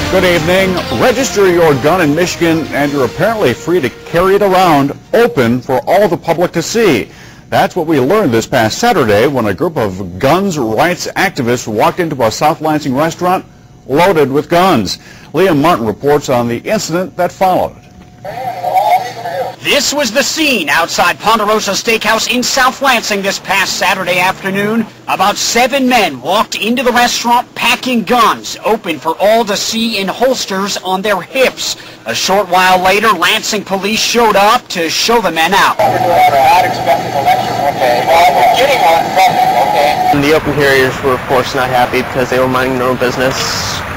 Good evening. Register your gun in Michigan and you're apparently free to carry it around open for all the public to see. That's what we learned this past Saturday when a group of guns rights activists walked into a South Lansing restaurant loaded with guns. LIEN Martin reports on the incident that followed. This was the scene outside Ponderosa Steakhouse in South Lansing this past Saturday afternoon. About 7 men walked into the restaurant packing guns, open for all to see in holsters on their hips. A short while later, Lansing police showed up to show the men out. And the open carriers were, of course, not happy because they were minding their own business,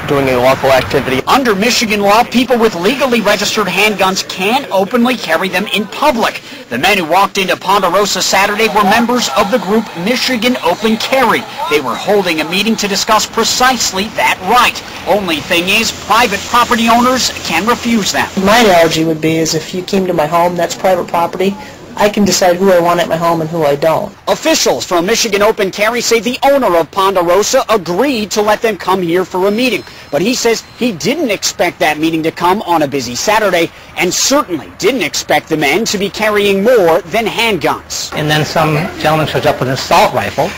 doing a lawful activity. Under Michigan law, people with legally registered handguns can openly carry them in public. The men who walked into Ponderosa Saturday were members of the group Michigan Open Carry. They were holding a meeting to discuss precisely that right. Only thing is, private property owners can refuse them. My analogy would be is if you came to my home, that's private property. I can decide who I want at my home and who I don't. Officials from Michigan Open Carry say the owner of Ponderosa agreed to let them come here for a meeting. But he says he didn't expect that meeting to come on a busy Saturday and certainly didn't expect the men to be carrying more than handguns. And then some gentleman shows up with an assault rifle,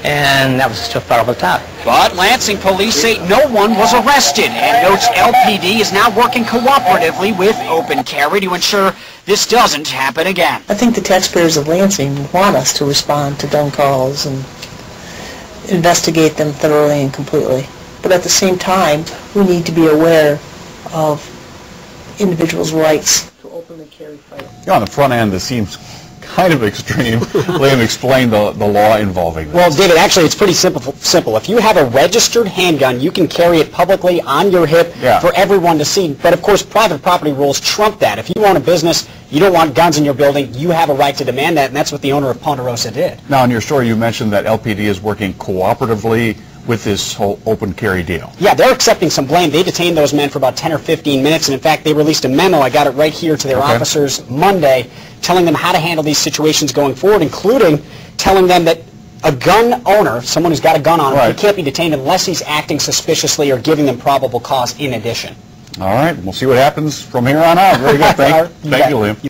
and that was just far over the top. But Lansing police say no one was arrested and notes LPD is now working cooperatively with Open Carry to ensure this doesn't happen again. I think the taxpayers of Lansing want us to respond to gun calls and investigate them thoroughly and completely. But at the same time, we need to be aware of individuals' rights to openly carry firearms. On the front end, this seems kind of extreme. Liam explained the law involving this. Well, David, actually, it's pretty simple. If you have a registered handgun, you can carry it publicly on your hip for everyone to see. But, of course, private property rules trump that. If you own a business, you don't want guns in your building, you have a right to demand that, and that's what the owner of Ponderosa did. Now, in your story, you mentioned that LPD is working cooperatively with this whole open carry deal. Yeah, they're accepting some blame. They detained those men for about 10 or 15 minutes, and in fact, they released a memo, I got it right here, to their officers Monday, telling them how to handle these situations going forward, including telling them that a gun owner, someone who's got a gun on him, he can't be detained unless he's acting suspiciously or giving them probable cause in addition. All right, we'll see what happens from here on out. Very good. Thank you, Liam.